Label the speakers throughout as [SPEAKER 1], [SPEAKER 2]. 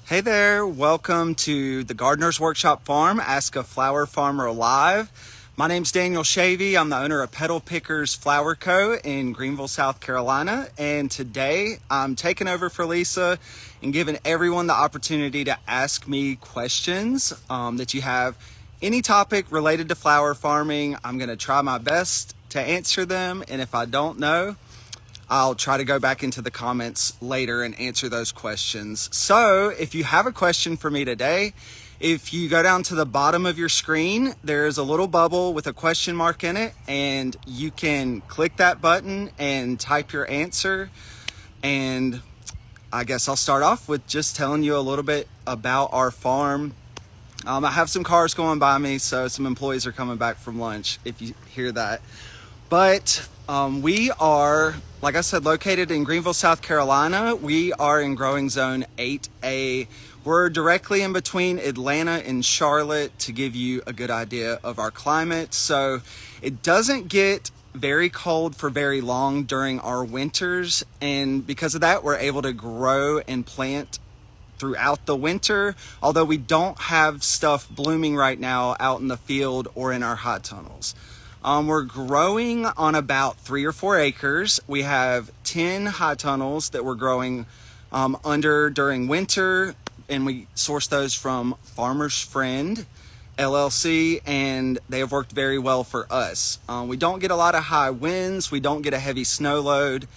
[SPEAKER 1] Hey there, welcome to the Gardener's Workshop Farm, Ask a Flower Farmer Live. My name's Daniel Schavey. I'm the owner of Petal Pickers Flower Co. in Greenville, South Carolina. And today I'm taking over for Lisa and giving everyone the opportunity to ask me questions that you have. Any topic related to flower farming, I'm gonna try my best to answer them. And if I don't know, I'll try to go back into the comments later and answer those questions. So if you have a question for me today, if you go down to the bottom of your screen, there's a little bubble with a question mark in it, and you can click that button and type your answer. And I guess I'll start off with just telling you a little bit about our farm. I have some cars going by me, so some employees are coming back from lunch if you hear that. But we are, like I said, located in Greenville, South Carolina. We are in growing zone 8A. We're directly in between Atlanta and Charlotte to give you a good idea of our climate. So it doesn't get very cold for very long during our winters. And because of that, we're able to grow and plant throughout the winter, although we don't have stuff blooming right now out in the field or in our hot tunnels. We're growing on about 3 or 4 acres. We have 10 high tunnels that we're growing under during winter, and we source those from Farmer's Friend LLC, and they have worked very well for us. We don't get a lot of high winds, we don't get a heavy snow load,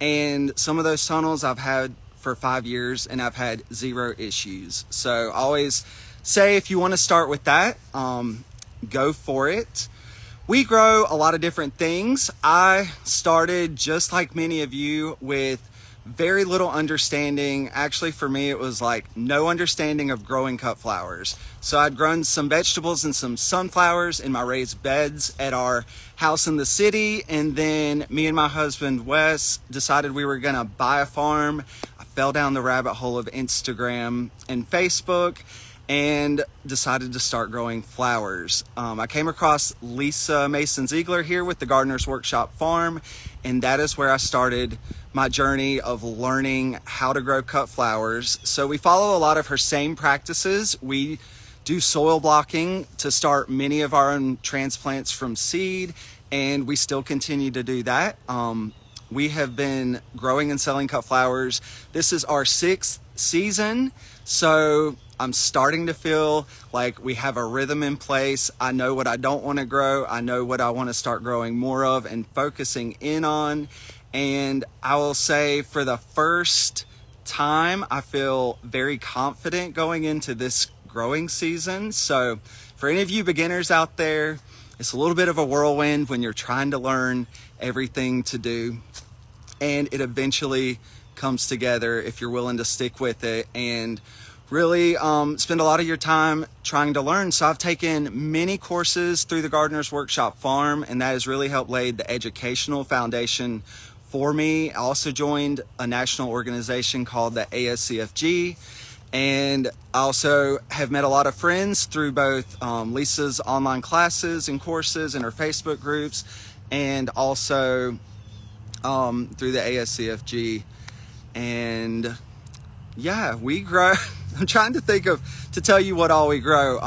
[SPEAKER 1] and some of those tunnels I've had for 5 years and I've had 0 issues. So I always say if you want to start with that, go for it. We grow a lot of different things. I started, just like many of you, with very little understanding. Actually, for me, it was like no understanding of growing cut flowers. So I'd grown some vegetables and some sunflowers in my raised beds at our house in the city. And then me and my husband, Wes, decided we were gonna buy a farm. I fell down the rabbit hole of Instagram and Facebook and decided to start growing flowers. I came across Lisa Mason Ziegler here with the Gardener's Workshop Farm, and that is where I started my journey of learning how to grow cut flowers. So we follow a lot of her same practices. We do soil blocking to start many of our own transplants from seed, and we still continue to do that. We have been growing and selling cut flowers. This is our 6th season, so I'm starting to feel like we have a rhythm in place. I know what I don't want to grow. I know what I want to start growing more of and focusing in on. And I will say, for the first time, I feel very confident going into this growing season. So for any of you beginners out there, it's a little bit of a whirlwind when you're trying to learn everything to do. And it eventually comes together if you're willing to stick with it and really spend a lot of your time trying to learn. So I've taken many courses through the Gardener's Workshop Farm, and that has really helped lay the educational foundation for me. I also joined a national organization called the ASCFG, and I also have met a lot of friends through both Lisa's online classes and courses and her Facebook groups, and also through the ASCFG. And yeah, we grow. I'm trying to think to tell you what all we grow.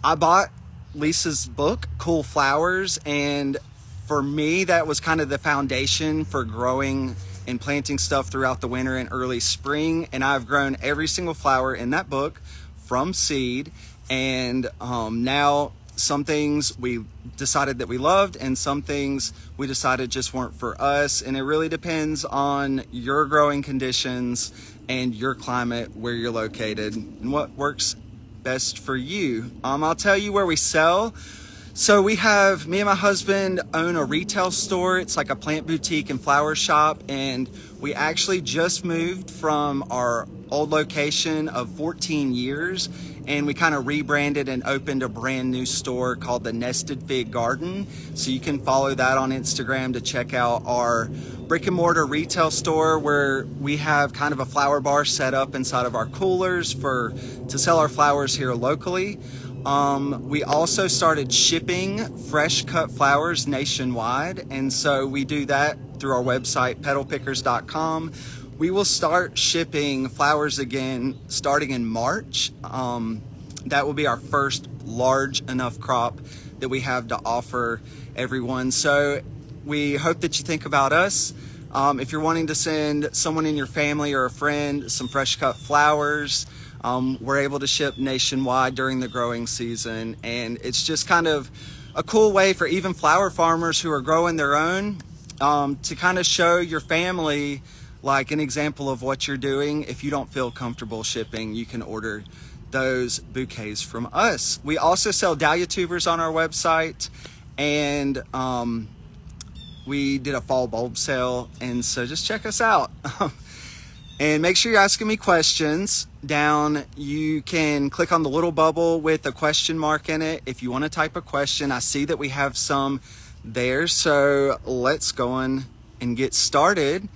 [SPEAKER 1] I bought Lisa's book, Cool Flowers, and for me, that was kind of the foundation for growing and planting stuff throughout the winter and early spring. And I've grown every single flower in that book from seed. And now some things we decided that we loved, and some things we decided just weren't for us. And it really depends on your growing conditions and your climate, where you're located, and what works best for you. I'll tell you where we sell. So me and my husband own a retail store. It's like a plant boutique and flower shop, and we actually just moved from our old location of 14 years, and we kind of rebranded and opened a brand new store called the Nested Fig Garden. So you can follow that on Instagram to check out our brick and mortar retail store, where we have kind of a flower bar set up inside of our coolers to sell our flowers here locally. We also started shipping fresh cut flowers nationwide, and so we do that through our website, petalpickers.com. we will start shipping flowers again starting in March. That will be our first large enough crop that we have to offer everyone. So we hope that you think about us. If you're wanting to send someone in your family or a friend some fresh cut flowers, we're able to ship nationwide during the growing season. And it's just kind of a cool way for even flower farmers who are growing their own to kind of show your family like an example of what you're doing. If you don't feel comfortable shipping, you can order those bouquets from us. We also sell dahlia tubers on our website, and we did a fall bulb sale, and so just check us out. And make sure you're asking me questions down. You can click on the little bubble with a question mark in it if you want to type a question. I see that we have some there, so let's go on and get started.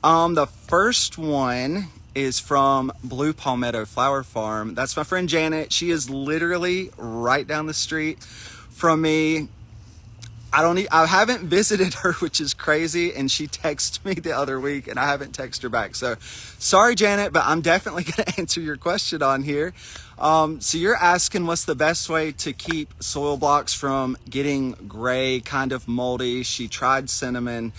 [SPEAKER 1] The first one is from Blue Palmetto Flower Farm. That's my friend Janet. She is literally right down the street from me. I haven't visited her, which is crazy, and she texted me the other week and I haven't texted her back. So sorry, Janet, but I'm definitely going to answer your question on here. So you're asking what's the best way to keep soil blocks from getting gray, kind of moldy. She tried cinnamon.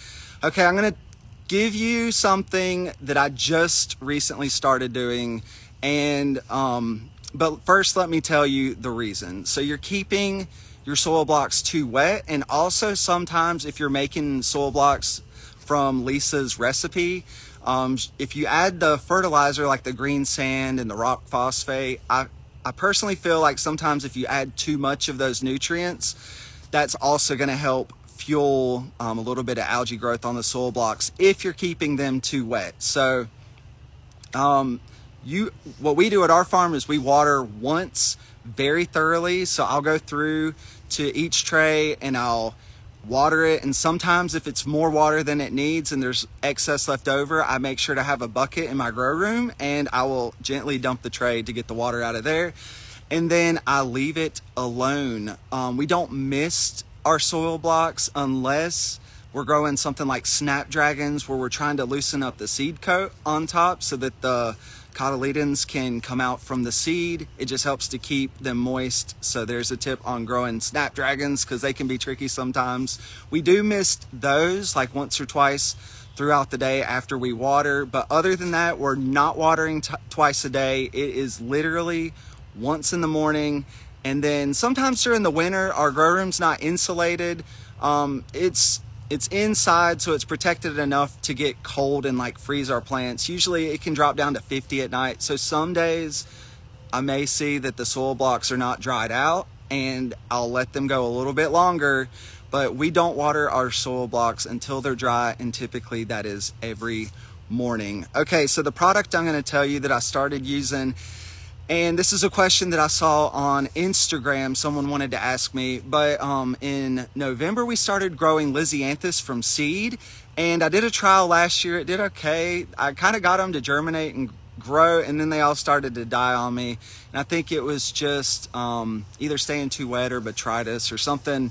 [SPEAKER 1] Okay, I'm going to give you something that I just recently started doing, and but first let me tell you the reason. So you're keeping your soil blocks too wet, and also sometimes if you're making soil blocks from Lisa's recipe, if you add the fertilizer like the green sand and the rock phosphate, I personally feel like sometimes if you add too much of those nutrients, that's also going to help fuel a little bit of algae growth on the soil blocks if you're keeping them too wet. So what we do at our farm is we water once very thoroughly. So I'll go through to each tray and I'll water it, and sometimes if it's more water than it needs and there's excess left over, I make sure to have a bucket in my grow room and I will gently dump the tray to get the water out of there, and then I leave it alone. We don't mist our soil blocks unless we're growing something like Snapdragons, where we're trying to loosen up the seed coat on top so that the cotyledons can come out from the seed. It just helps to keep them moist. So there's a tip on growing Snapdragons, because they can be tricky sometimes. We do mist those like once or twice throughout the day after we water, but other than that, we're not watering twice a day. It is literally once in the morning. And then sometimes during the winter, our grow room's not insulated. It's inside, so it's protected enough to get cold and like freeze our plants. Usually it can drop down to 50 at night. So some days I may see that the soil blocks are not dried out and I'll let them go a little bit longer, but we don't water our soil blocks until they're dry, and typically that is every morning. Okay, so the product I'm going to tell you that I started using, and this is a question that I saw on Instagram, someone wanted to ask me, but in November we started growing lisianthus from seed, and I did a trial last year. It did okay. I kind of got them to germinate and grow, and then they all started to die on me, and I think it was just either staying too wet or botrytis or something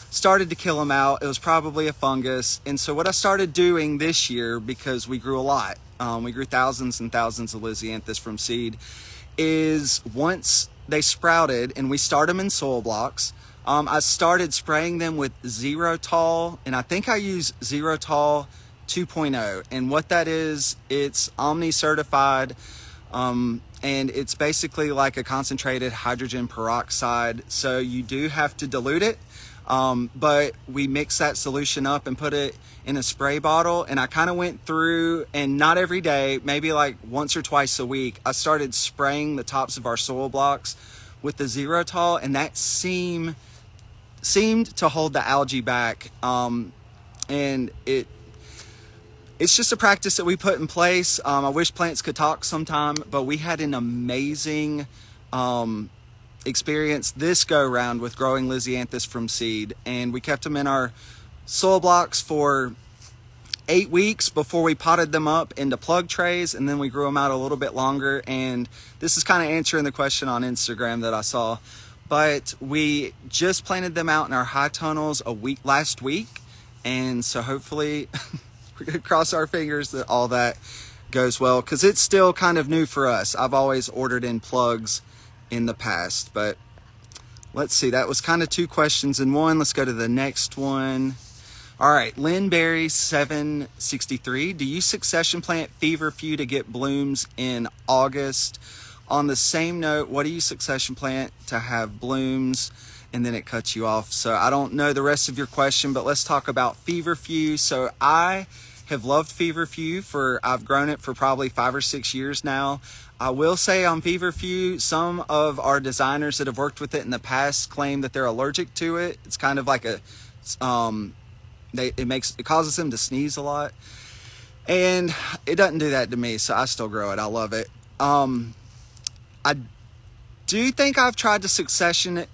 [SPEAKER 1] started to kill them out. It was probably a fungus. And so what I started doing this year, because we grew a lot, we grew thousands and thousands of lisianthus from seed, is once they sprouted and we start them in soil blocks, I started spraying them with Zerotol, and I think I use Zerotol 2.0. And what that is, it's Omni certified, and it's basically like a concentrated hydrogen peroxide. So you do have to dilute it, but we mix that solution up and put it in a spray bottle. And I kind of went through, and not every day, maybe like once or twice a week, I started spraying the tops of our soil blocks with the Zerotol, and that seemed to hold the algae back. And it's just a practice that we put in place. I wish plants could talk sometime, but we had an amazing experience this go round with growing lisianthus from seed, and we kept them in our soil blocks for 8 weeks before we potted them up into plug trays, and then we grew them out a little bit longer. And this is kind of answering the question on Instagram that I saw, but we just planted them out in our high tunnels last week, and so hopefully we're gonna cross our fingers that all that goes well, because it's still kind of new for us. I've always ordered in plugs in the past, but let's see, that was kind of 2 questions in one. Let's go to the next one. All right, Linberry 763. Do you succession plant feverfew to get blooms in August? On the same note, what do you succession plant to have blooms? And then it cuts you off. So I don't know the rest of your question, but let's talk about feverfew. So I have loved feverfew I've grown it for probably 5 or 6 years now. I will say on feverfew, some of our designers that have worked with it in the past claim that they're allergic to it. It's kind of like it causes them to sneeze a lot, and it doesn't do that to me, so I still grow it. I love it. I do think I've tried to succession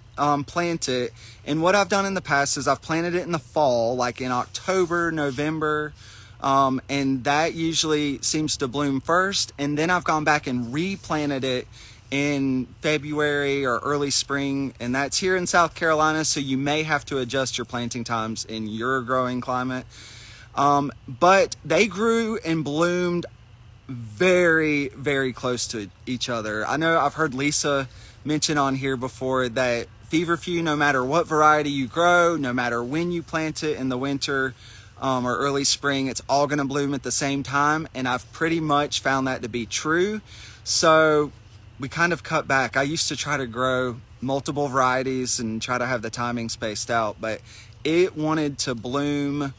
[SPEAKER 1] plant it, and what I've done in the past is I've planted it in the fall, like in October, November, and that usually seems to bloom first, and then I've gone back and replanted it in February or early spring, and that's here in South Carolina, so you may have to adjust your planting times in your growing climate. But they grew and bloomed very, very close to each other. I know I've heard Lisa mention on here before that feverfew, no matter what variety you grow, no matter when you plant it in the winter or early spring, it's all going to bloom at the same time, and I've pretty much found that to be true. So we kind of cut back. I used to try to grow multiple varieties and try to have the timing spaced out, but it wanted to bloom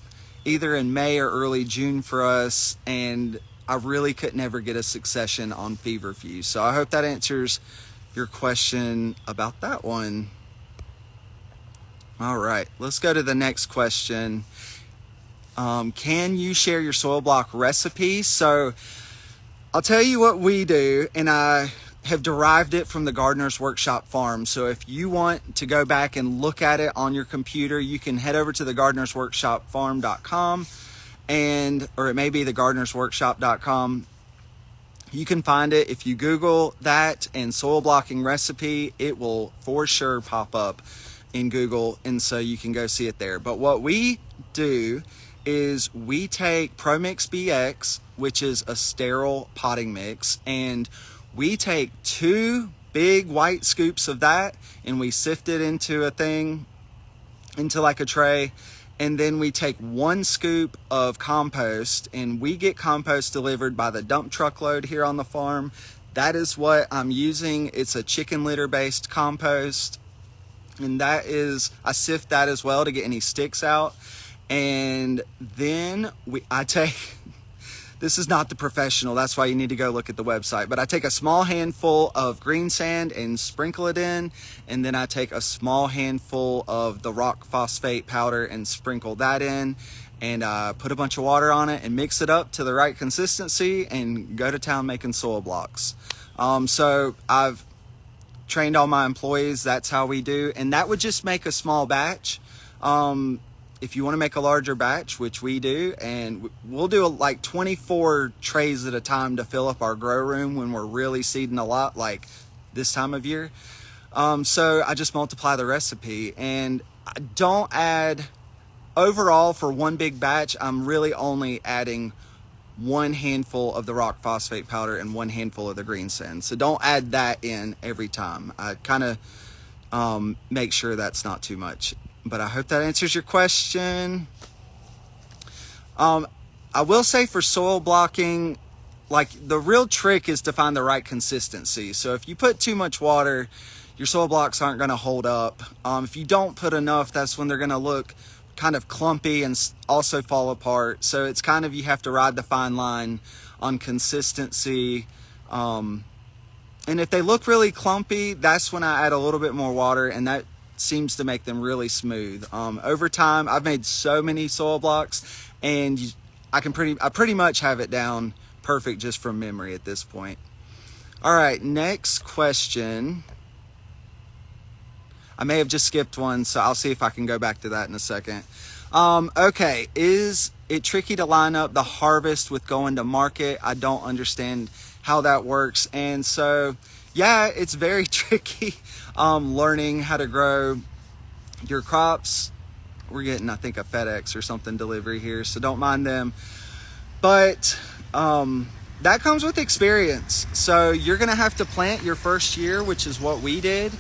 [SPEAKER 1] either in May or early June for us, and I really could never get a succession on feverfew. So I hope that answers your question about that one. All right, let's go to the next question. Can you share your soil block recipe? So I'll tell you what we do, and I have derived it from the Gardener's Workshop Farm. So if you want to go back and look at it on your computer, you can head over to the gardenersworkshopfarm.com, or it may be the gardenersworkshop.com. You can find it. If you Google that and soil blocking recipe, it will for sure pop up in Google, and so you can go see it there. But what we do is we take ProMix BX, which is a sterile potting mix, and we take 2 big white scoops of that and we sift it into like a tray, and then we take 1 scoop of compost, and we get compost delivered by the dump truck load here on the farm. That is what I'm using. It's a chicken litter based compost, and I sift that as well to get any sticks out. And then this is not the professional, that's why you need to go look at the website, but I take a small handful of green sand and sprinkle it in, and then I take a small handful of the rock phosphate powder and sprinkle that in, and put a bunch of water on it and mix it up to the right consistency and go to town making soil blocks. So I've trained all my employees, that's how we do, and that would just make a small batch. If you want to make a larger batch, which we do, and we'll do like 24 trays at a time to fill up our grow room when we're really seeding a lot, like this time of year. So I just multiply the recipe, and I don't add, overall for one big batch, I'm really only adding 1 handful of the rock phosphate powder and 1 handful of the green sand. So don't add that in every time. I kind of make sure that's not too much. But I hope that answers your question. I will say for soil blocking, like the real trick is to find the right consistency. So if you put too much water, your soil blocks aren't going to hold up. If you don't put enough, that's when they're going to look kind of clumpy and also fall apart. So it's kind of, you have to ride the fine line on consistency. And if they look really clumpy, that's when I add a little bit more water, and that seems to make them really smooth. Over time, I've made so many soil blocks, and I pretty much have it down perfect just from memory at this point. All right, next question. I may have just skipped one, so I'll see if I can go back to that in a second. Okay, is it tricky to line up the harvest with going to market? I don't understand how that works. And so, yeah, it's very tricky learning how to grow your crops. We're getting, I think, a FedEx or something delivery here, so don't mind them. But that comes with experience. So you're going to have to plant your first year, which is what we did.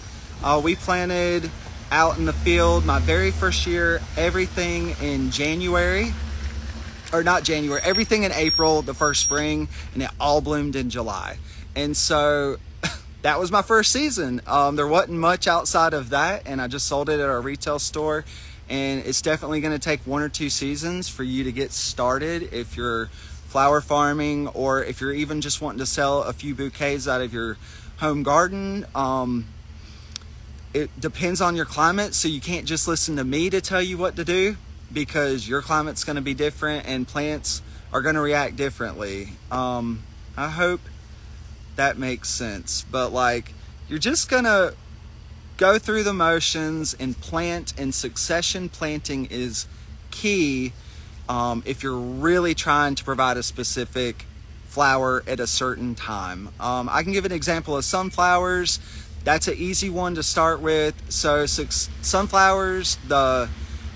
[SPEAKER 1] We planted out in the field my very first year, everything in January, or not January, everything in April, the first spring, and it all bloomed in July. And so that was my first season. There wasn't much outside of that, and I just sold it at our retail store. And it's definitely going to take 1 or 2 seasons for you to get started if you're flower farming, or if you're even just wanting to sell a few bouquets out of your home garden. It depends on your climate, so you can't just listen to me to tell you what to do, because your climate's going to be different and plants are going to react differently. I hope that makes sense. But like, you're just going to go through the motions and plant, and succession planting is key if you're really trying to provide a specific flower at a certain time. I can give an example of sunflowers. That's an easy one to start with. So sunflowers, the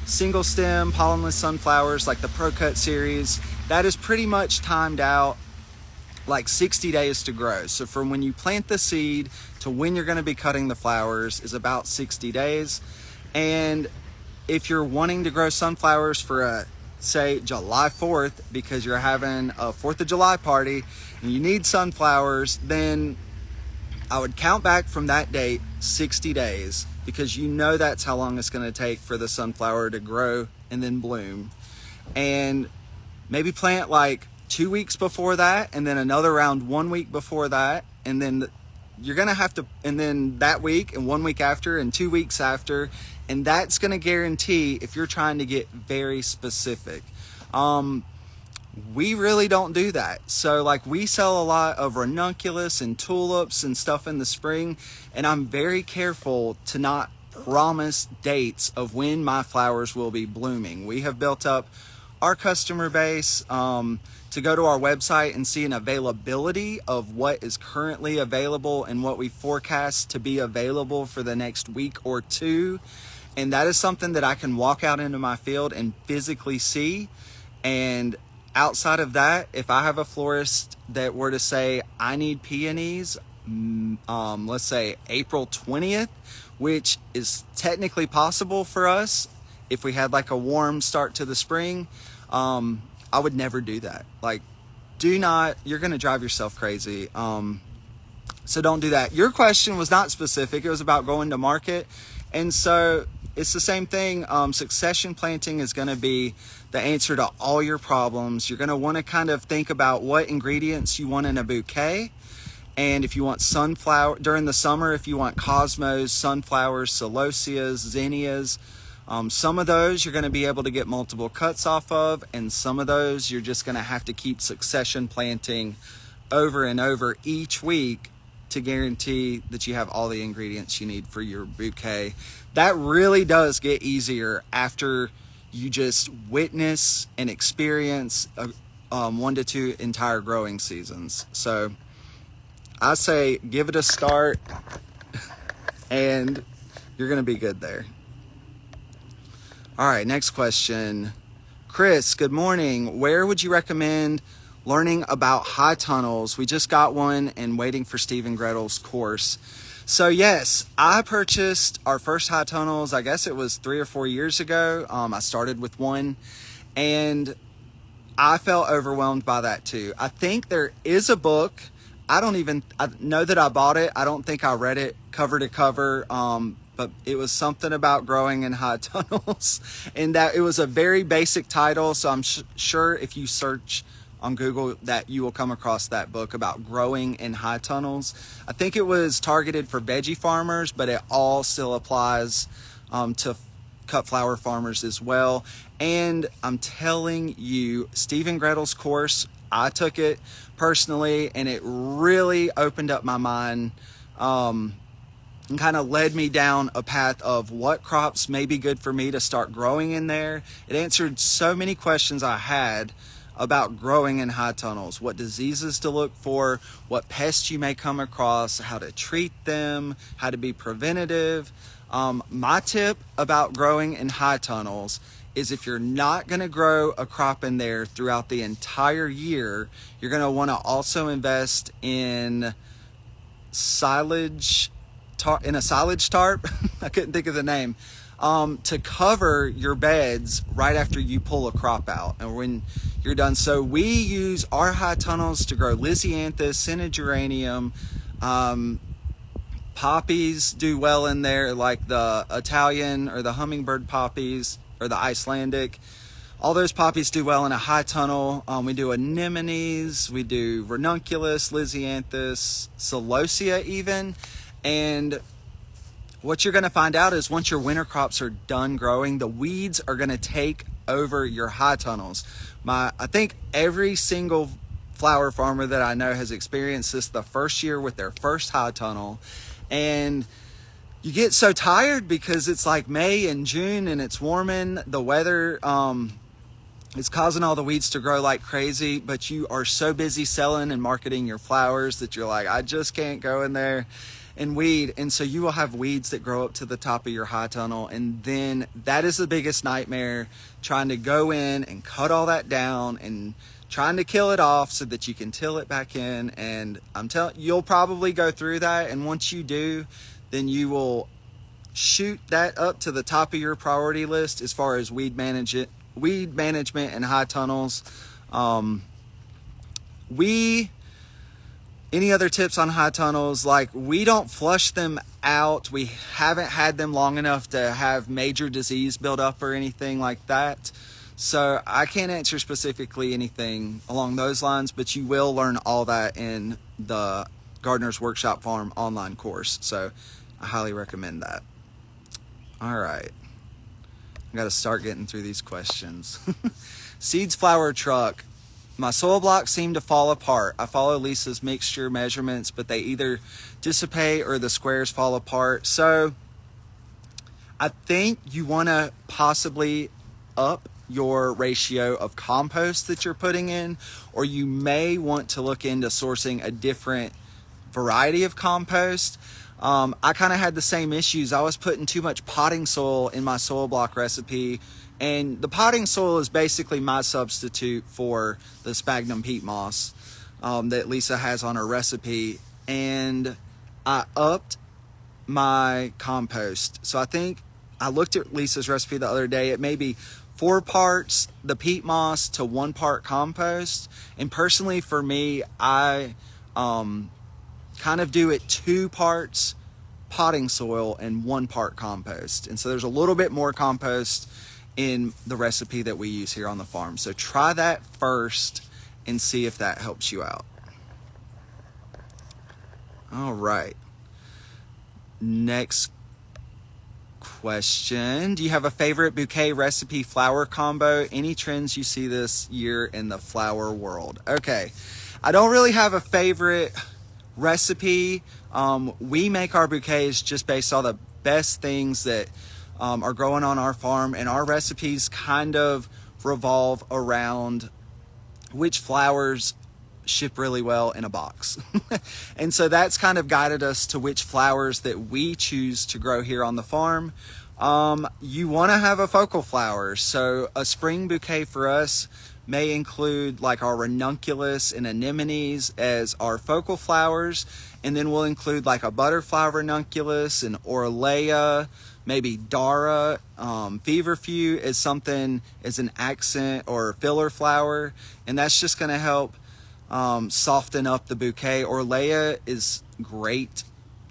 [SPEAKER 1] single stem pollenless sunflowers, like the Pro Cut series, that is pretty much timed out like 60 days to grow. So from when you plant the seed to when you're going to be cutting the flowers is about 60 days. And if you're wanting to grow sunflowers for say July 4th, because you're having a 4th of July party and you need sunflowers, then I would count back from that date 60 days, because you know that's how long it's going to take for the sunflower to grow and then bloom. And maybe plant like 2 weeks before that, and then another round 1 week before that, and then you're going to have to, and then that week and 1 week after and 2 weeks after. And that's going to guarantee, if you're trying to get very specific. We really don't do that. So like, we sell a lot of ranunculus and tulips and stuff in the spring, and I'm very careful to not promise dates of when my flowers will be blooming. We have built up our customer base to go to our website and see an availability of what is currently available and what we forecast to be available for the next week or two. And that is something that I can walk out into my field and physically see. And outside of that, if I have a florist that were to say, I need peonies, let's say April 20th, which is technically possible for us if we had like a warm start to the spring, I would never do that. Like, do not, you're going to drive yourself crazy. So don't do that. Your question was not specific. It was about going to market. And so it's the same thing. Succession planting is going to be the answer to all your problems. You're going to want to kind of think about what ingredients you want in a bouquet. And if you want sunflower during the summer, if you want cosmos, sunflowers, celosias, zinnias, some of those you're going to be able to get multiple cuts off of, and some of those you're just going to have to keep succession planting over and over each week to guarantee that you have all the ingredients you need for your bouquet. That really does get easier after you just witness and experience 1 to 2 entire growing seasons. So I say give it a start and you're going to be good there. All right, next question. Chris, good morning. Where would you recommend learning about high tunnels? We just got one and waiting for Steve and Gretel's course. So yes, I purchased our first high tunnels, I guess it was 3 or 4 years ago. I started with one and I felt overwhelmed by that too. I think there is a book. I know that I bought it. I don't think I read it cover to cover. But it was something about growing in high tunnels, and that it was a very basic title. So I'm sure if you search on Google that you will come across that book about growing in high tunnels. I think it was targeted for veggie farmers, but it all still applies to cut flower farmers as well. And I'm telling you, Steve and Gretel's course, I took it personally, and it really opened up my mind. And kind of led me down a path of what crops may be good for me to start growing in there. It answered so many questions I had about growing in high tunnels, what diseases to look for, what pests you may come across, how to treat them, how to be preventative. My tip about growing in high tunnels is if you're not going to grow a crop in there throughout the entire year, you're going to want to also invest in silage in a silage tarp. I couldn't think of the name, to cover your beds right after you pull a crop out and when you're done. So we use our high tunnels to grow lisianthus, scented geranium, poppies do well in there, like the Italian or the hummingbird poppies or the Icelandic. All those poppies do well in a high tunnel. We do anemones, we do ranunculus, lisianthus, celosia even. And what you're going to find out is once your winter crops are done growing, the weeds are going to take over your high tunnels. I think every single flower farmer that I know has experienced this the first year with their first high tunnel. And you get so tired because it's like May and June and it's warming. The weather is causing all the weeds to grow like crazy, but you are so busy selling and marketing your flowers that you're like, I just can't go in there and weed. And so you will have weeds that grow up to the top of your high tunnel. And then that is the biggest nightmare, trying to go in and cut all that down and trying to kill it off so that you can till it back in. And I'm telling you, you'll probably go through that. And once you do, then you will shoot that up to the top of your priority list as far as weed management and high tunnels. Any other tips on high tunnels? Like, we don't flush them out. We haven't had them long enough to have major disease build up or anything like that. So I can't answer specifically anything along those lines, but you will learn all that in the Gardener's Workshop Farm online course. So I highly recommend that. All right. I got to start getting through these questions. Seeds flower truck. My soil blocks seem to fall apart. I follow Lisa's mixture measurements, but they either dissipate or the squares fall apart. So I think you want to possibly up your ratio of compost that you're putting in, or you may want to look into sourcing a different variety of compost. I kind of had the same issues. I was putting too much potting soil in my soil block recipe, and the potting soil is basically my substitute for the sphagnum peat moss that Lisa has on her recipe. And I upped my compost. So I think I looked at Lisa's recipe the other day. It may be 4 parts the peat moss to 1 part compost. And personally for me, I kind of do it 2 parts potting soil and 1 part compost. And so there's a little bit more compost in the recipe that we use here on the farm. So try that first and see if that helps you out. All right. Next question. Do you have a favorite bouquet recipe flower combo? Any trends you see this year in the flower world? Okay. I don't really have a favorite recipe. We make our bouquets just based on the best things that are growing on our farm, and our recipes kind of revolve around which flowers ship really well in a box. And so that's kind of guided us to which flowers that we choose to grow here on the farm. You want to have a focal flower. So a spring bouquet for us may include like our ranunculus and anemones as our focal flowers. And then we'll include like a butterfly ranunculus and orlea, maybe dara, feverfew as something as an accent or filler flower. And that's just going to help soften up the bouquet. Orlea is great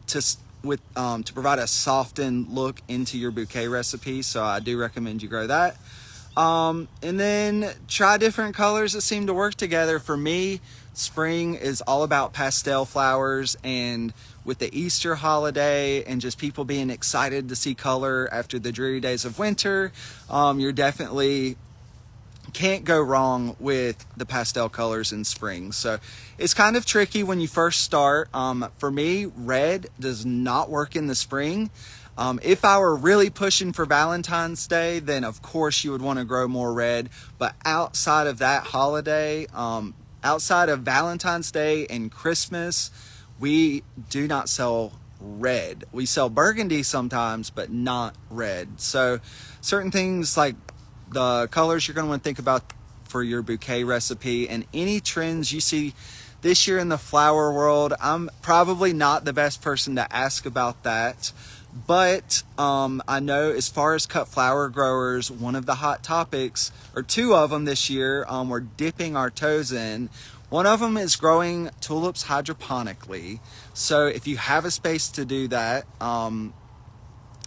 [SPEAKER 1] to provide a softened look into your bouquet recipe. So I do recommend you grow that. And then try different colors that seem to work together. For me, spring is all about pastel flowers, and with the Easter holiday and just people being excited to see color after the dreary days of winter, you're definitely can't go wrong with the pastel colors in spring. So it's kind of tricky when you first start. For me, red does not work in the spring. If I were really pushing for Valentine's Day, then of course you would want to grow more red. But outside of that holiday, outside of Valentine's Day and Christmas, we do not sell red. We sell burgundy sometimes, but not red. So certain things like the colors you're going to want to think about for your bouquet recipe, and any trends you see this year in the flower world. I'm probably not the best person to ask about that, but I know as far as cut flower growers, one of the hot topics, or two of them this year, we're dipping our toes in. One of them is growing tulips hydroponically. So if you have a space to do that,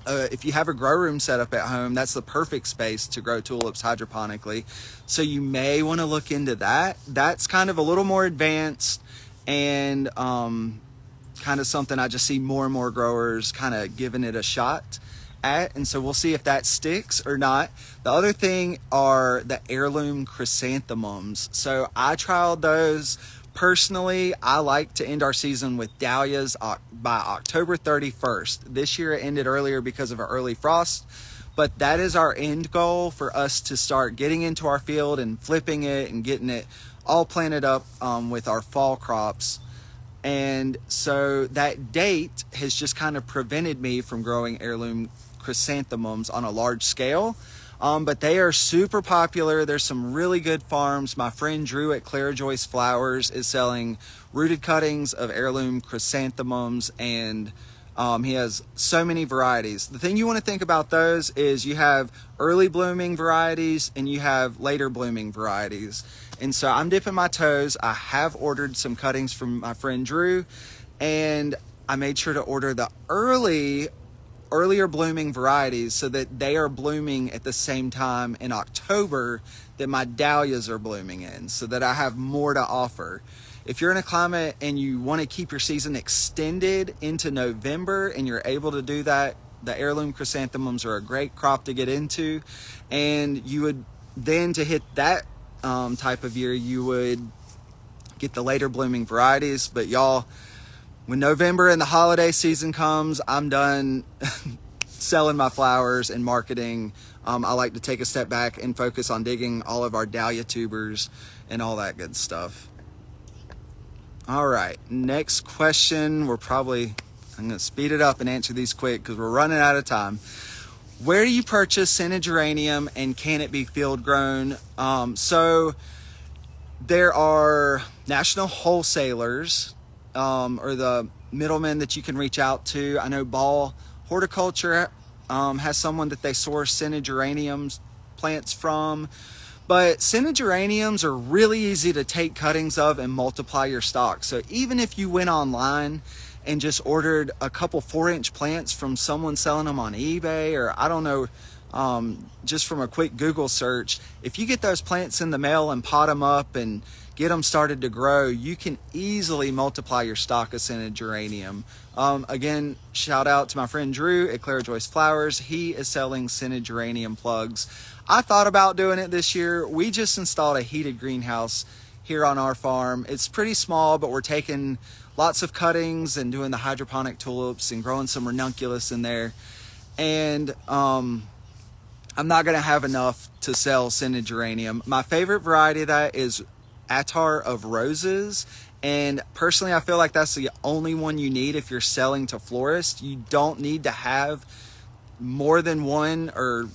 [SPEAKER 1] if you have a grow room set up at home, that's the perfect space to grow tulips hydroponically. So you may want to look into that. That's kind of a little more advanced, and kind of something I just see more and more growers kind of giving it a shot at. And so we'll see if that sticks or not. The other thing are the heirloom chrysanthemums. So I trialed those. Personally, I like to end our season with dahlias by October 31st. This year it ended earlier because of an early frost, but that is our end goal for us to start getting into our field and flipping it and getting it all planted up with our fall crops. And so that date has just kind of prevented me from growing heirloom chrysanthemums on a large scale. But they are super popular. There's some really good farms. My friend Drew at Clara Joyce Flowers is selling rooted cuttings of heirloom chrysanthemums, and he has so many varieties. The thing you want to think about those is you have early blooming varieties and you have later blooming varieties. And so I'm dipping my toes. I have ordered some cuttings from my friend Drew, and I made sure to order the earlier blooming varieties so that they are blooming at the same time in October that my dahlias are blooming in, so that I have more to offer. If you're in a climate and you want to keep your season extended into November and you're able to do that, the heirloom chrysanthemums are a great crop to get into. And you would then, to hit that type of year, you would get the later blooming varieties. But y'all, when November and the holiday season comes, I'm done selling my flowers and marketing. I like to take a step back and focus on digging all of our dahlia tubers and all that good stuff. All right, next question. I'm going to speed it up and answer these quick because we're running out of time. Where do you purchase scented geranium, and can it be field grown? So there are national wholesalers, or the middlemen that you can reach out to. I know Ball Horticulture has someone that they source scented geraniums plants from. But scented geraniums are really easy to take cuttings of and multiply your stock. So even if you went online and just ordered a couple 4-inch plants from someone selling them on eBay, or I don't know, just from a quick Google search, if you get those plants in the mail and pot them up and get them started to grow, you can easily multiply your stock of scented geranium. Again, shout out to my friend Drew at Clara Joyce Flowers. He is selling scented geranium plugs. I thought about doing it this year. We just installed a heated greenhouse here on our farm. It's pretty small, but we're taking lots of cuttings and doing the hydroponic tulips and growing some ranunculus in there. And I'm not going to have enough to sell scented geranium. My favorite variety of that is Attar of Roses. And personally, I feel like that's the only one you need if you're selling to florists. You don't need to have more than one or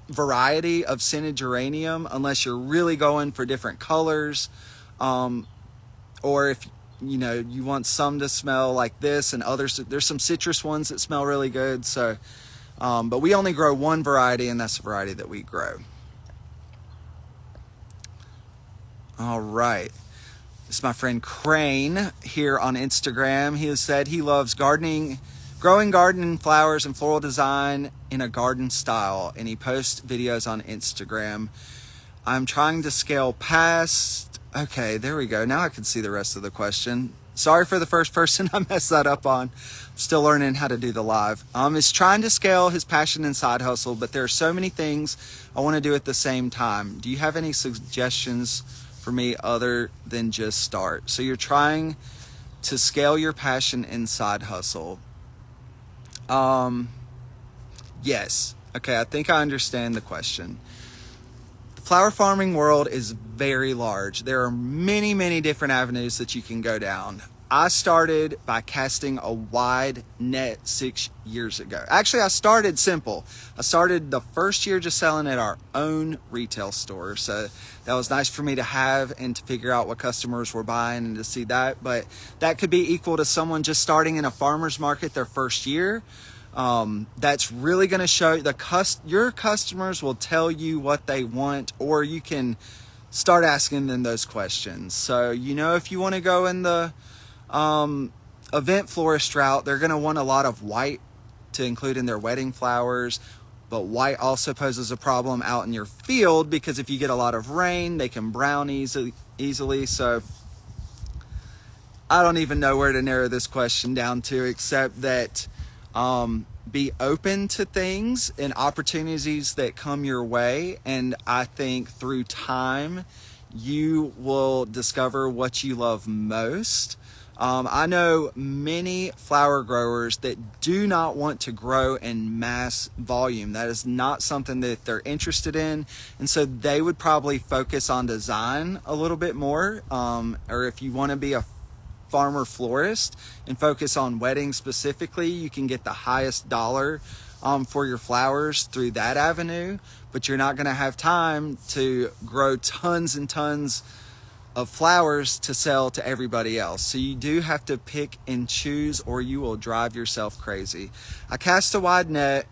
[SPEAKER 1] variety of scented geranium unless you're really going for different colors, or if you want some to smell like this and others. There's some citrus ones that smell really good. So but we only grow one variety, and that's the variety that we grow. All right, this is my friend Crane here on Instagram. He has said he loves growing garden flowers and floral design in a garden style, and he posts videos on Instagram. I'm trying to scale past. Okay, there we go. Now I can see the rest of the question. Sorry for the first person I messed that up on. I'm still learning how to do the live. He's trying to scale his passion and side hustle, but there are so many things I want to do at the same time. Do you have any suggestions for me other than just start? So you're trying to scale your passion and side hustle. Yes. Okay, I think I understand the question. The flower farming world is very large. There are many, many different avenues that you can go down. I started by casting a wide net 6 years ago. Actually, I started simple. I started the first year just selling at our own retail store. So that was nice for me to have and to figure out what customers were buying and to see that. But that could be equal to someone just starting in a farmer's market their first year. That's really going to show your customers will tell you what they want, or you can start asking them those questions. So, if you want to go in the event florist route, they're going to want a lot of white to include in their wedding flowers. But white also poses a problem out in your field because if you get a lot of rain, they can brown easily. So I don't even know where to narrow this question down to, except that be open to things and opportunities that come your way. And I think through time, you will discover what you love most. I know many flower growers that do not want to grow in mass volume. That is not something that they're interested in. And so they would probably focus on design a little bit more. Or if you want to be a farmer florist and focus on weddings specifically, you can get the highest dollar for your flowers through that avenue. But you're not going to have time to grow tons and tons of flowers to sell to everybody else. So you do have to pick and choose, or you will drive yourself crazy. I cast a wide net.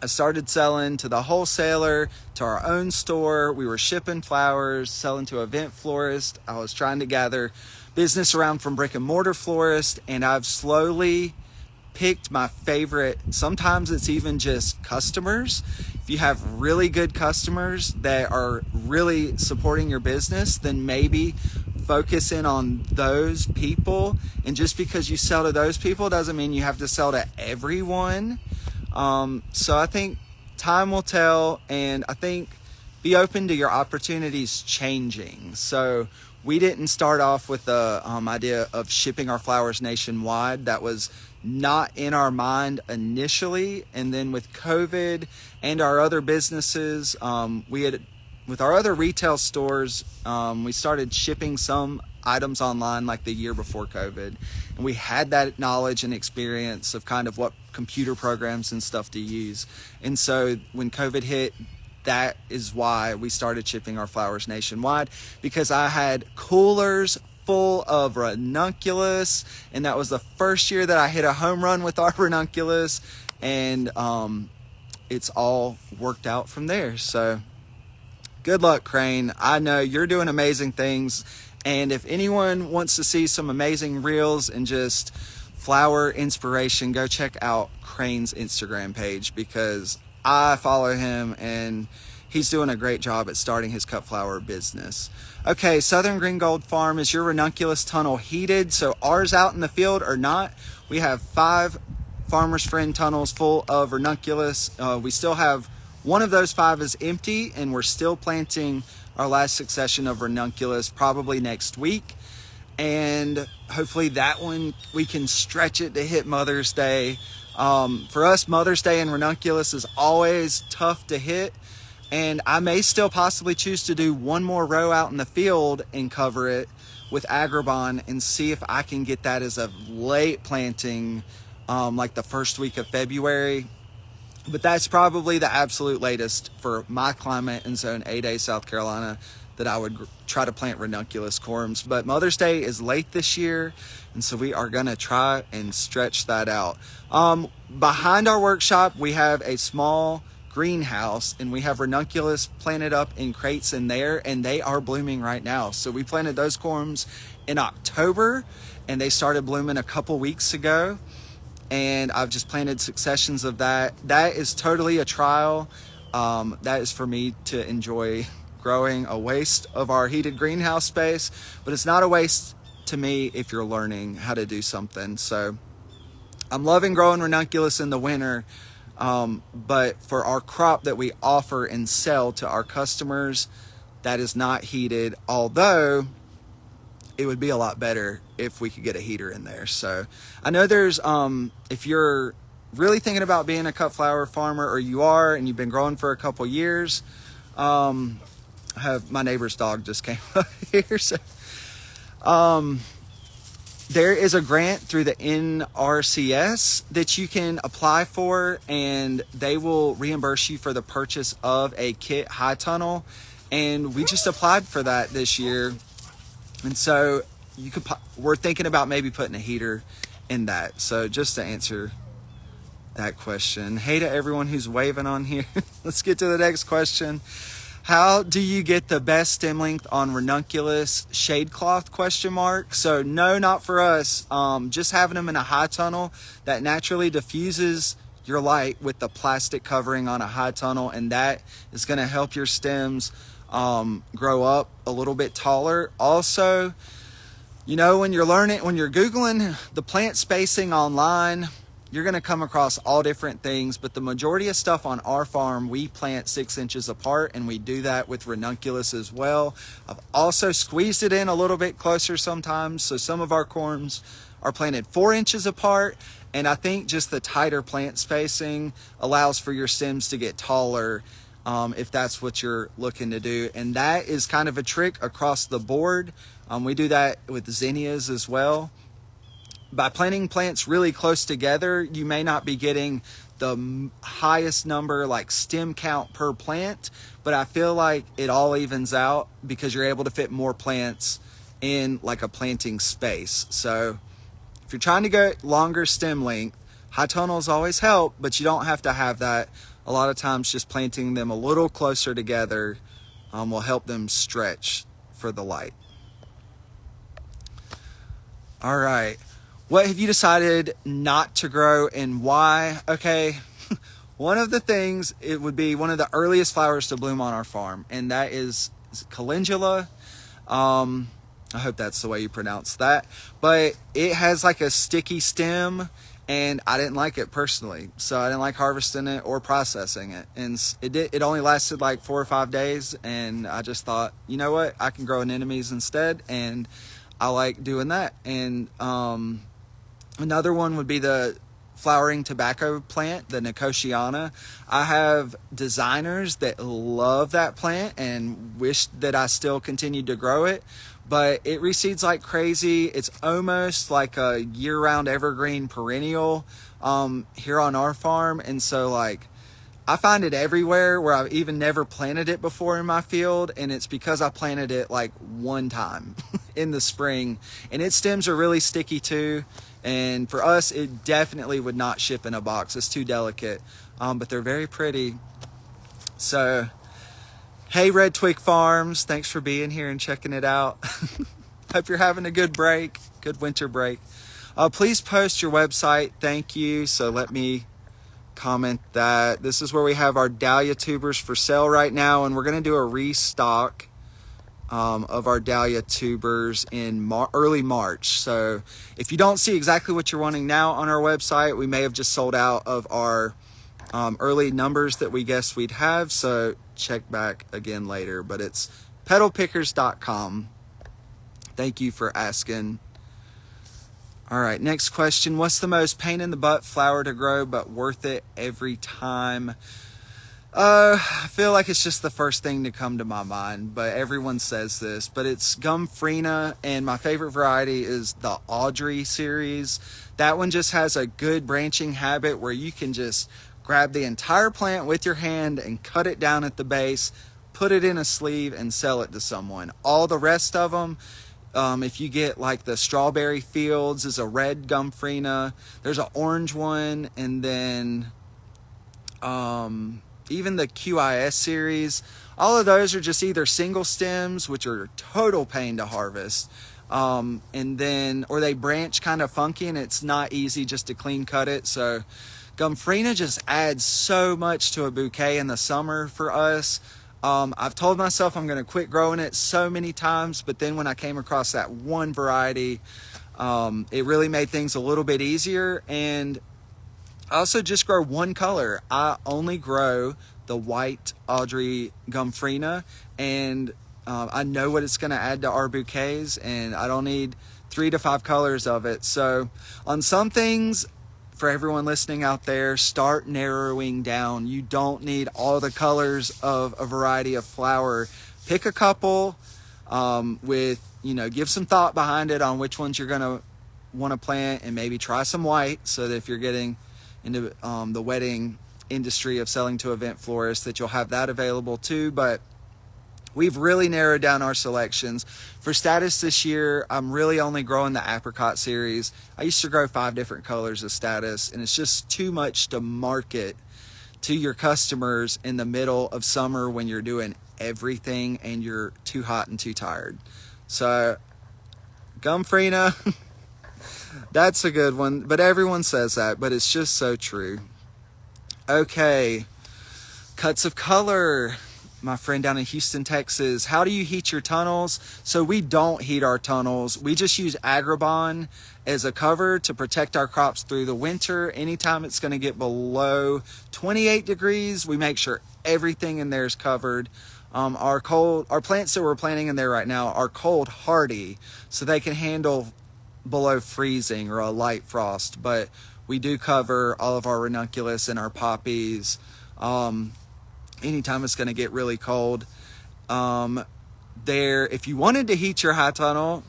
[SPEAKER 1] I started selling to the wholesaler, to our own store. We were shipping flowers, selling to event florist. I was trying to gather business around from brick and mortar florist, and I've slowly picked my favorite. Sometimes it's even just customers. If you have really good customers that are really supporting your business, then maybe focus in on those people. And just because you sell to those people doesn't mean you have to sell to everyone. So I think time will tell, and I think be open to your opportunities changing. So we didn't start off with the idea of shipping our flowers nationwide. That was not in our mind initially. And then with COVID and our other businesses, with our other retail stores, we started shipping some items online like the year before COVID. And we had that knowledge and experience of kind of what computer programs and stuff to use. And so when COVID hit, that is why we started shipping our flowers nationwide, because I had coolers full of ranunculus, and that was the first year that I hit a home run with our ranunculus, and it's all worked out from there. So good luck, Crane. I know you're doing amazing things, and if anyone wants to see some amazing reels and just flower inspiration, go check out Crane's Instagram page, because I follow him and he's doing a great job at starting his cut flower business. Okay, Southern Green Gold Farm, is your ranunculus tunnel heated? So ours out in the field or not? We have 5 Farmer's Friend tunnels full of ranunculus. We still have one of those 5 is empty, and we're still planting our last succession of ranunculus probably next week. And hopefully that one, we can stretch it to hit Mother's Day. For us, Mother's Day and ranunculus is always tough to hit. And I may still possibly choose to do one more row out in the field and cover it with Agribon and see if I can get that as a late planting, like the first week of February. But that's probably the absolute latest for my climate in Zone 8A, South Carolina, that I would try to plant ranunculus corms. But Mother's Day is late this year, and so we are gonna try and stretch that out. Behind our workshop, we have a small greenhouse, and we have ranunculus planted up in crates in there, and they are blooming right now. So we planted those corms in October, and they started blooming a couple weeks ago. And I've just planted successions of that. That is totally a trial. That is for me to enjoy growing, a waste of our heated greenhouse space, but it's not a waste to me if you're learning how to do something. So I'm loving growing ranunculus in the winter, but for our crop that we offer and sell to our customers, that is not heated, although it would be a lot better if we could get a heater in there. So I know there's, if you're really thinking about being a cut flower farmer, or you are, and you've been growing for a couple years, I have my neighbor's dog just came up here. So, there is a grant through the NRCS that you can apply for, and they will reimburse you for the purchase of a kit high tunnel. And we just applied for that this year. And so we're thinking about maybe putting a heater in that. So just to answer that question. Hey to everyone who's waving on here. Let's get to the next question. How do you get the best stem length on Ranunculus shade cloth ? So no, not for us. Just having them in a high tunnel that naturally diffuses your light with the plastic covering on a high tunnel, and that is going to help your stems grow up a little bit taller. Also, you know, when you're Googling the plant spacing online, you're going to come across all different things, but the majority of stuff on our farm, we plant 6 inches apart, and we do that with Ranunculus as well. I've also squeezed it in a little bit closer sometimes, so some of our corms are planted 4 inches apart, and I think just the tighter plant spacing allows for your stems to get taller if that's what you're looking to do. And that is kind of a trick across the board. We do that with zinnias as well. By planting plants really close together, you may not be getting the highest number, like stem count per plant, but I feel like it all evens out because you're able to fit more plants in like a planting space. So if you're trying to get longer stem length, high tunnels always help, but you don't have to have that. A lot of times just planting them a little closer together will help them stretch for the light. All right. What have you decided not to grow and why? Okay, one of the things, it would be one of the earliest flowers to bloom on our farm, and that is calendula. I hope that's the way you pronounce that. But it has like a sticky stem, and I didn't like it personally. So I didn't like harvesting it or processing it. And it only lasted like 4 or 5 days, and I just thought, you know what, I can grow anemones instead, and I like doing that. And another one would be the flowering tobacco plant, the Nicotiana. I have designers that love that plant and wish that I still continued to grow it, but it reseeds like crazy. It's almost like a year-round evergreen perennial here on our farm. And so like I find it everywhere where I've even never planted it before in my field, and it's because I planted it like one time in the spring, and its stems are really sticky too. And for us, it definitely would not ship in a box. It's too delicate, but they're very pretty. So, hey, Red Twig Farms, thanks for being here and checking it out. Hope you're having a good break, good winter break. Please post your website. Thank you. So let me comment that. This is where we have our dahlia tubers for sale right now, and we're going to do a restock of our dahlia tubers in early March. So if you don't see exactly what you're wanting now on our website, we may have just sold out of our early numbers that we guessed we'd have. So check back again later, but it's petalpickers.com. Thank you for asking. All right, next question. What's the most pain in the butt flower to grow but worth it every time? I feel like it's just the first thing to come to my mind, but everyone says this, but it's Gumfrena, and my favorite variety is the Audrey series. That one just has a good branching habit where you can just grab the entire plant with your hand and cut it down at the base, put it in a sleeve, and sell it to someone. All the rest of them, if you get like the Strawberry Fields is a red Gumfrena, there's an orange one, and then even the QIS series, all of those are just either single stems, which are a total pain to harvest, and then, or they branch kind of funky and it's not easy just to clean cut it. So Gumfrena just adds so much to a bouquet in the summer for us. I've told myself I'm going to quit growing it so many times, but then when I came across that one variety, it really made things a little bit easier. And I also just grow one color. I only grow the white Audrey Gumfrena, and I know what it's going to add to our bouquets, and I don't need 3 to 5 colors of it. So on some things, for everyone listening out there, start narrowing down. You don't need all the colors of a variety of flower. Pick a couple with, give some thought behind it on which ones you're going to want to plant and maybe try some white, so that if you're getting into the wedding industry of selling to event florists, that you'll have that available too. But we've really narrowed down our selections. For status this year, I'm really only growing the apricot series. I used to grow 5 different colors of status, and it's just too much to market to your customers in the middle of summer when you're doing everything and you're too hot and too tired. So Gumfrina, that's a good one, but everyone says that, but it's just so true. Okay, cuts of color. My friend down in Houston, Texas, how do you heat your tunnels? So we don't heat our tunnels. We just use Agribon as a cover to protect our crops through the winter. Anytime it's going to get below 28 degrees, we make sure everything in there is covered. Our plants that we're planting in there right now are cold hardy, so they can handle below freezing or a light frost. But we do cover all of our ranunculus and our poppies anytime it's going to get really cold. If you wanted to heat your high tunnel,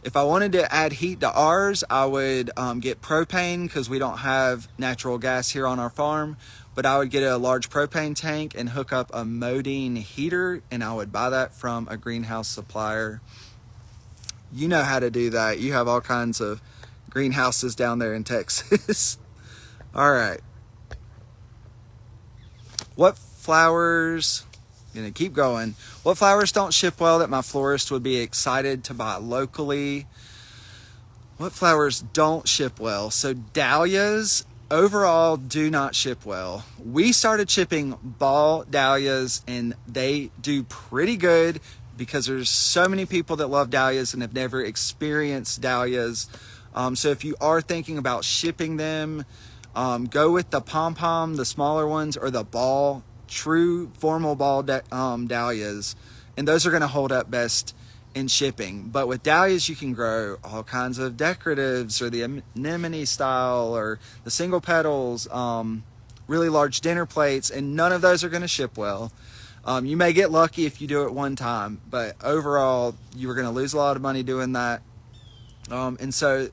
[SPEAKER 1] if I wanted to add heat to ours, I would get propane, because we don't have natural gas here on our farm. But I would get a large propane tank and hook up a Modine heater, and I would buy that from a greenhouse supplier. You know how to do that. You have all kinds of greenhouses down there in Texas. All right. What flowers, gonna keep going. What flowers don't ship well that my florist would be excited to buy locally? What flowers don't ship well? So dahlias overall do not ship well. We started shipping ball dahlias, and they do pretty good because there's so many people that love dahlias and have never experienced dahlias. So if you are thinking about shipping them, go with the pom-pom, the smaller ones, or the ball, true formal ball dahlias, and those are going to hold up best in shipping. But with dahlias, you can grow all kinds of decoratives, or the anemone style, or the single petals, really large dinner plates, and none of those are going to ship well. You may get lucky if you do it one time, but overall you are going to lose a lot of money doing that. And so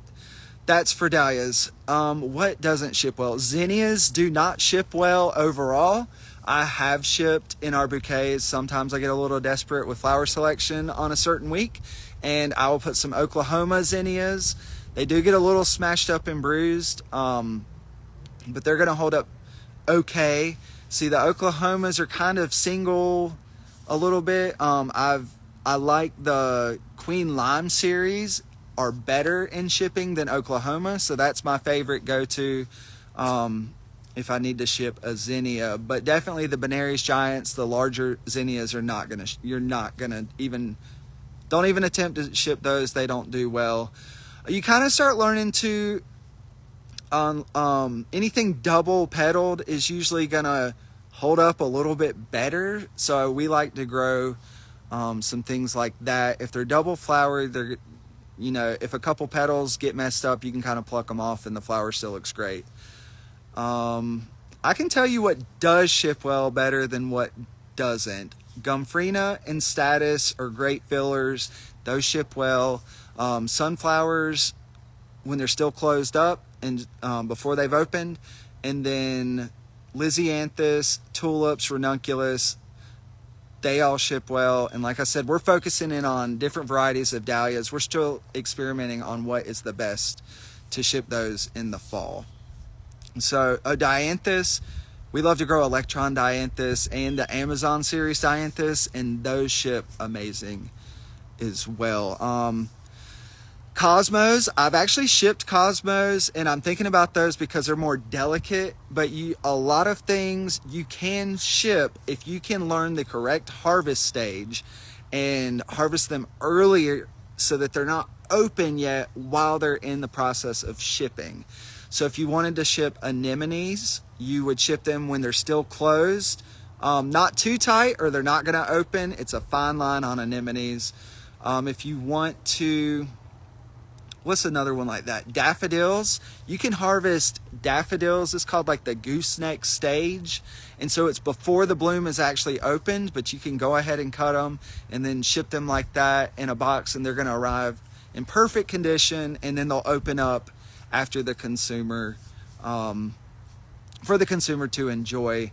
[SPEAKER 1] that's for dahlias. What doesn't ship well? Zinnias do not ship well overall. I have shipped in our bouquets. Sometimes I get a little desperate with flower selection on a certain week, and I will put some Oklahoma zinnias. They do get a little smashed up and bruised, but they're going to hold up okay. See, the Oklahomas are kind of single a little bit. I like the Queen Lime series are better in shipping than Oklahoma, so that's my favorite go-to if I need to ship a zinnia. But definitely the Benares Giants, the larger zinnias, are not gonna, you're not gonna even, don't even attempt to ship those. They don't do well. You kind of start learning to, anything double petaled is usually gonna hold up a little bit better. So we like to grow some things like that. If they're double flowered, they're, you know, if a couple petals get messed up, you can kind of pluck them off and the flower still looks great. I can tell you what does ship well better than what doesn't. Gumfrina and Status are great fillers. Those ship well. Sunflowers, when they're still closed up and before they've opened. And then lisianthus, tulips, ranunculus, they all ship well. And like I said, we're focusing in on different varieties of dahlias. We're still experimenting on what is the best to ship those in the fall. So a dianthus, we love to grow electron dianthus and the Amazon series dianthus, and those ship amazing as well. Cosmos, I've actually shipped cosmos, and I'm thinking about those because they're more delicate, but a lot of things you can ship if you can learn the correct harvest stage and harvest them earlier so that they're not open yet while they're in the process of shipping. So if you wanted to ship anemones, you would ship them when they're still closed, not too tight or they're not going to open. It's a fine line on anemones. If you want to, what's another one like that? Daffodils. You can harvest daffodils. It's called like the gooseneck stage. And so it's before the bloom is actually opened, but you can go ahead and cut them and then ship them like that in a box, and they're going to arrive in perfect condition, and then they'll open up after the consumer, for the consumer to enjoy.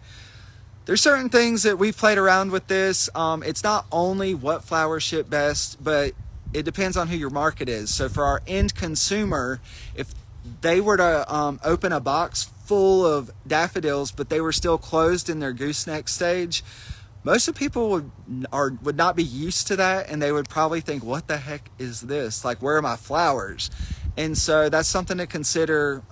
[SPEAKER 1] There's certain things that we've played around with this. It's not only what flowers ship best, but it depends on who your market is. So for our end consumer, if they were to open a box full of daffodils, but they were still closed in their gooseneck stage, most of the people would not be used to that, and they would probably think, what the heck is this? Like, where are my flowers? And so that's something to consider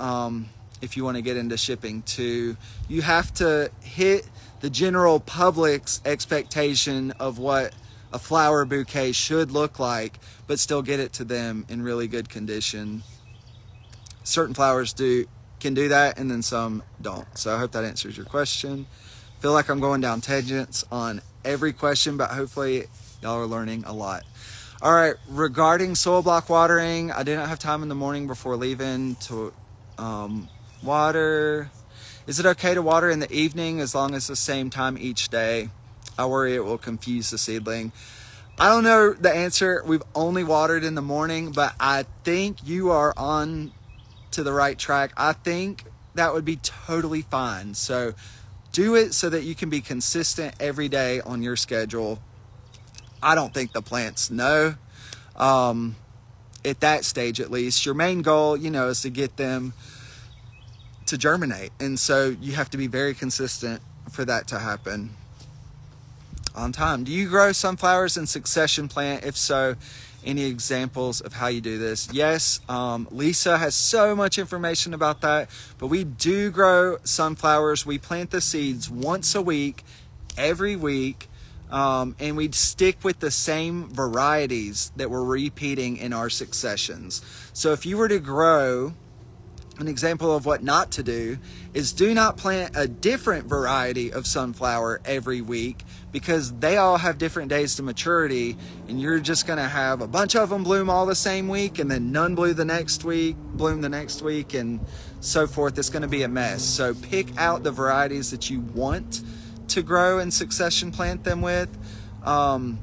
[SPEAKER 1] if you want to get into shipping too. You have to hit the general public's expectation of what a flower bouquet should look like, but still get it to them in really good condition. Certain flowers can do that, and then some don't. So I hope that answers your question. Feel like I'm going down tangents on every question, but hopefully y'all are learning a lot. All right, regarding soil block watering, I didn't have time in the morning before leaving to water. Is it okay to water in the evening as long as the same time each day? I worry it will confuse the seedling. I don't know the answer. We've only watered in the morning, but I think you are on to the right track. I think that would be totally fine. So do it so that you can be consistent every day on your schedule. I don't think the plants know. At that stage, at least, your main goal, is to get them to germinate. And so you have to be very consistent for that to happen on time. Do you grow sunflowers in succession plant? If so, any examples of how you do this? Yes, Lisa has so much information about that, but we do grow sunflowers. We plant the seeds once a week, every week, and we stick with the same varieties that we're repeating in our successions. So if you were to grow, an example of what not to do is do not plant a different variety of sunflower every week, because they all have different days to maturity, and you're just going to have a bunch of them bloom all the same week, and then none bloom the next week, and so forth. It's going to be a mess. So pick out the varieties that you want to grow and succession plant them with, and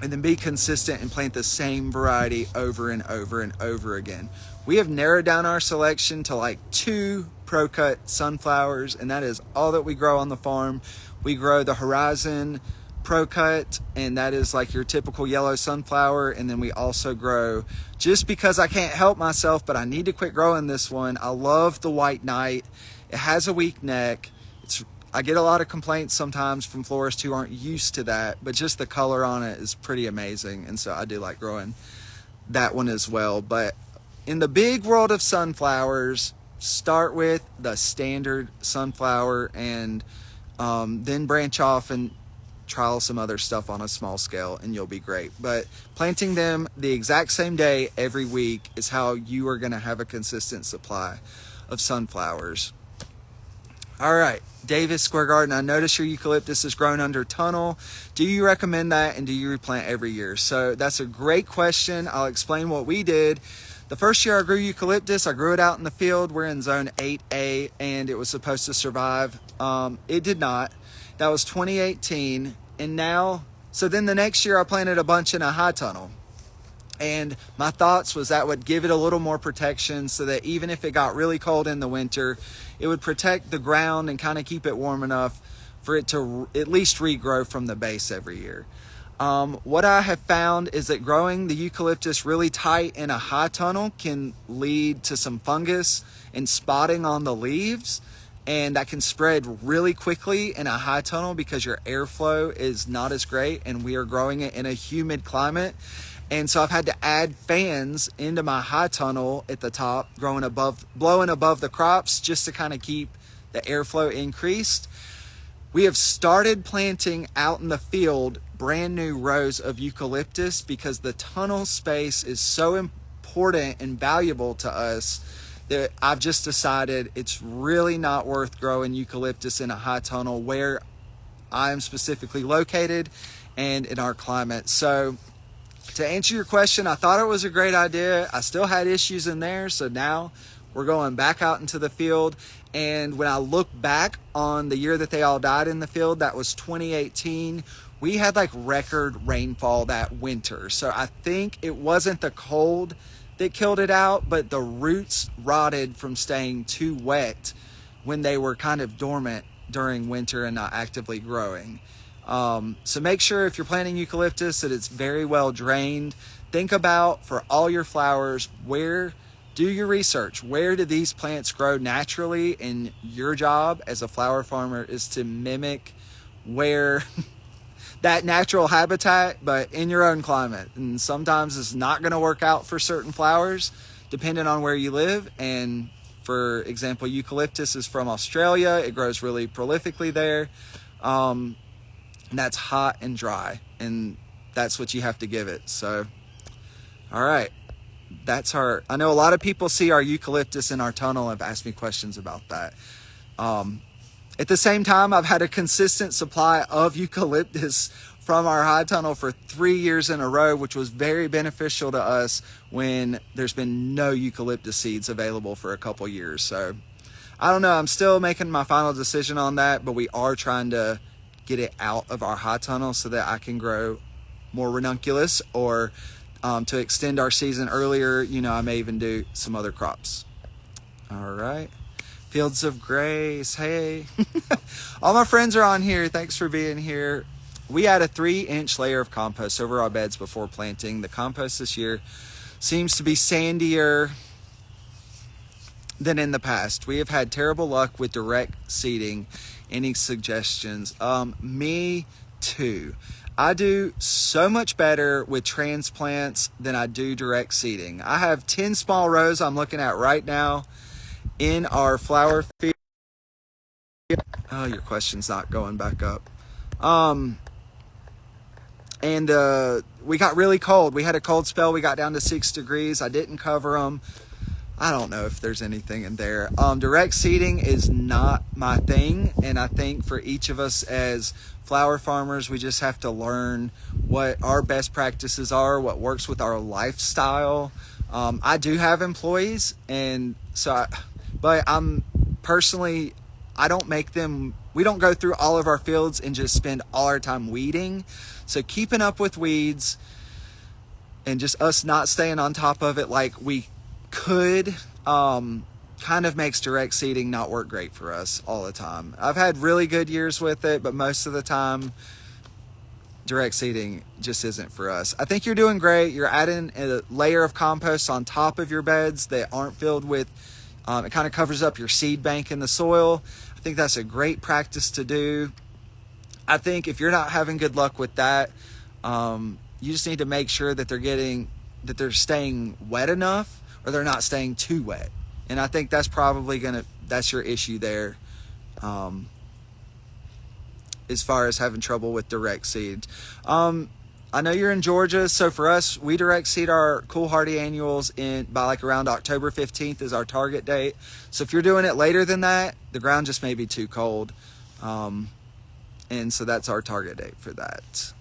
[SPEAKER 1] then be consistent and plant the same variety over and over and over again. We have narrowed down our selection to like 2 pro-cut sunflowers, and that is all that we grow on the farm. We grow the Horizon pro-cut, and that is like your typical yellow sunflower. And then we also grow, just because I can't help myself, but I need to quit growing this one, I love the White Knight. It has a weak neck. I get a lot of complaints sometimes from florists who aren't used to that, but just the color on it is pretty amazing. And so I do like growing that one as well. But in the big world of sunflowers, start with the standard sunflower, and then branch off and trial some other stuff on a small scale, and you'll be great. But planting them the exact same day every week is how you are going to have a consistent supply of sunflowers. All right, Davis Square Garden, I notice your eucalyptus is grown under tunnel. Do you recommend that, and do you replant every year? So that's a great question. I'll explain what we did. The first year I grew eucalyptus, I grew it out in the field. We're in zone 8A, and it was supposed to survive. It did not. That was 2018. And now, so then the next year I planted a bunch in a high tunnel. And my thoughts was that would give it a little more protection, so that even if it got really cold in the winter, it would protect the ground and kind of keep it warm enough for it to at least regrow from the base every year. What I have found is that growing the eucalyptus really tight in a high tunnel can lead to some fungus and spotting on the leaves, and that can spread really quickly in a high tunnel because your airflow is not as great, and we are growing it in a humid climate. And so I've had to add fans into my high tunnel at the top, blowing above the crops, just to kind of keep the airflow increased. We have started planting out in the field brand new rows of eucalyptus, because the tunnel space is so important and valuable to us that I've just decided it's really not worth growing eucalyptus in a high tunnel where I'm specifically located and in our climate. So to answer your question, I thought it was a great idea. I still had issues in there, so now we're going back out into the field. And when I look back on the year that they all died in the field, that was 2018, we had like record rainfall that winter. So I think it wasn't the cold that killed it out, but the roots rotted from staying too wet when they were kind of dormant during winter and not actively growing. So make sure if you're planting eucalyptus that it's very well drained. Think about, for all your flowers, do your research. Where do these plants grow naturally? And your job as a flower farmer is to mimic where that natural habitat, but in your own climate. And sometimes it's not going to work out for certain flowers depending on where you live. And for example, eucalyptus is from Australia. It grows really prolifically there. And that's hot and dry, and that's what you have to give it. So, all right, I know a lot of people see our eucalyptus in our tunnel and have asked me questions about that. At the same time, I've had a consistent supply of eucalyptus from our high tunnel for 3 years in a row, which was very beneficial to us when there's been no eucalyptus seeds available for a couple years. So I don't know, I'm still making my final decision on that, but we are trying to get it out of our high tunnel so that I can grow more ranunculus, or to extend our season earlier, I may even do some other crops. All right. Fields of Grace, hey. All my friends are on here. Thanks for being here. We had a 3-inch layer of compost over our beds before planting. The compost this year seems to be sandier than in the past. We have had terrible luck with direct seeding. Any suggestions? Me too. I do so much better with transplants than I do direct seeding. I have 10 small rows I'm looking at right now in our flower field. Oh, your question's not going back up. And we got really cold. We had a cold spell. We got down to 6 degrees. I didn't cover them. I don't know if there's anything in there. Direct seeding is not my thing. And I think for each of us as flower farmers, we just have to learn what our best practices are, what works with our lifestyle. I do have employees, and so but I'm personally, we don't go through all of our fields and just spend all our time weeding. So keeping up with weeds and just us not staying on top of it like we could, kind of makes direct seeding not work great for us all the time. I've had really good years with it, but most of the time direct seeding just isn't for us. I think you're doing great. You're adding a layer of compost on top of your beds that aren't filled with, it kind of covers up your seed bank in the soil. I think that's a great practice to do. I think if you're not having good luck with that, you just need to make sure that they're staying wet enough, or they're not staying too wet. And I think that's probably that's your issue there, as far as having trouble with direct seed. I know you're in Georgia, so for us, we direct seed our cool hardy annuals by like around October 15th is our target date. So if you're doing it later than that, the ground just may be too cold. And so that's our target date for that.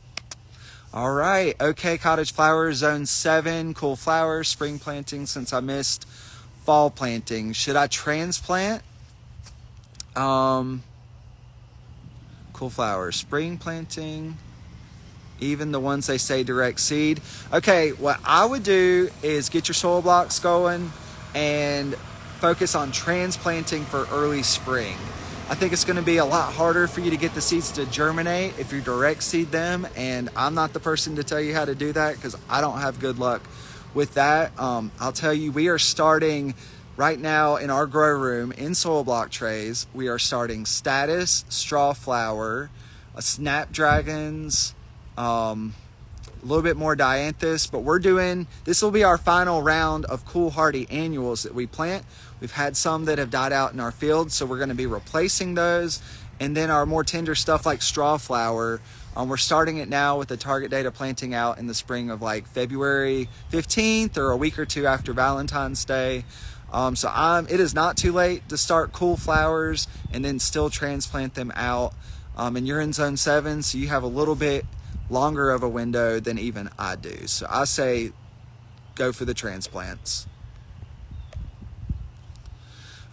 [SPEAKER 1] All right, okay, cottage flowers, zone 7, cool flowers, spring planting since I missed fall planting. Should I transplant? Cool flowers, spring planting, even the ones they say direct seed. Okay, what I would do is get your soil blocks going and focus on transplanting for early spring. I think it's going to be a lot harder for you to get the seeds to germinate if you direct seed them, and I'm not the person to tell you how to do that because I don't have good luck with that. I'll tell you, we are starting right now in our grow room in soil block trays. We are starting Status, Strawflower, Snapdragons, a little bit more Dianthus, but this will be our final round of cool hardy annuals that we plant. We've had some that have died out in our field, so we're going to be replacing those. And then our more tender stuff like Strawflower, we're starting it now with a target date of planting out in the spring of like February 15th or a week or two after Valentine's Day. It is not too late to start cool flowers and then still transplant them out. And you're in zone 7, so you have a little bit longer of a window than even I do. So I say go for the transplants.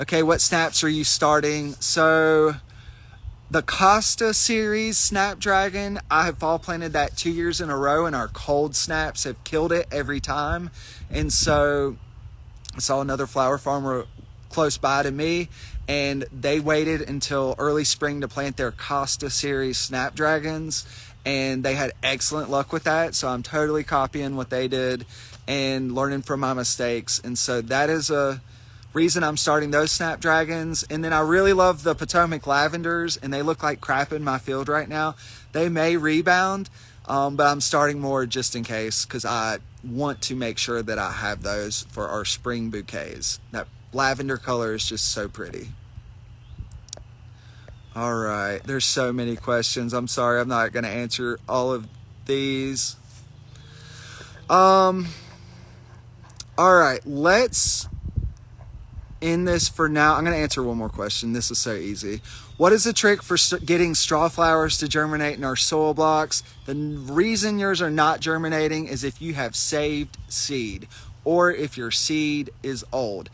[SPEAKER 1] Okay, what snaps are you starting? So the Costa series Snapdragon, I have fall planted that 2 years in a row, and our cold snaps have killed it every time. And so I saw another flower farmer close by to me, and they waited until early spring to plant their Costa series Snapdragons, and they had excellent luck with that. So I'm totally copying what they did and learning from my mistakes. And so that is a reason I'm starting those Snapdragons. And then I really love the Potomac Lavenders, and they look like crap in my field right now. They may rebound, but I'm starting more just in case, because I want to make sure that I have those for our spring bouquets. That lavender color is just so pretty. All right, there's so many questions. I'm sorry, I'm not going to answer all of these. All right, let's end this for now. I'm going to answer one more question. This is so easy. What is the trick for getting straw flowers to germinate in our soil blocks? The reason yours are not germinating is if you have saved seed, or if your seed is old.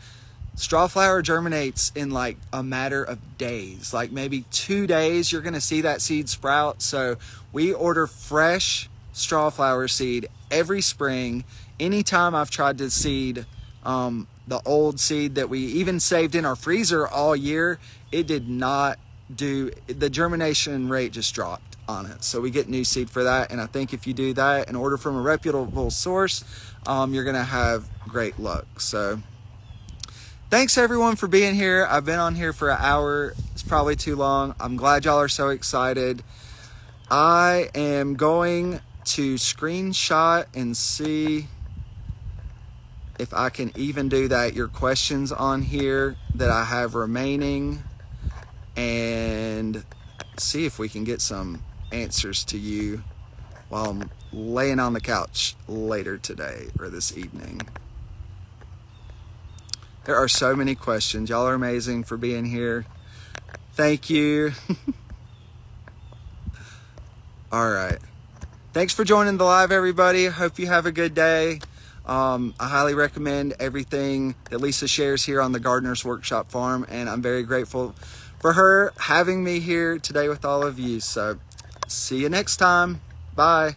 [SPEAKER 1] Straw flower germinates in like a matter of days, like maybe 2 days, you're going to see that seed sprout. So we order fresh straw flower seed every spring. Anytime I've tried to seed the old seed that we even saved in our freezer all year, it did not do, the germination rate just dropped on it. So we get new seed for that. And I think if you do that and order from a reputable source, you're going to have great luck. So thanks everyone for being here. I've been on here for an hour. It's probably too long. I'm glad y'all are so excited. I am going to screenshot and see if I can even do that. Your questions on here that I have remaining, and see if we can get some answers to you while I'm laying on the couch later today or this evening. There are so many questions. Y'all are amazing for being here. Thank you. All right. Thanks for joining the live, everybody. Hope you have a good day. I highly recommend everything that Lisa shares here on the Gardener's Workshop Farm, and I'm very grateful for her having me here today with all of you. So see you next time. Bye.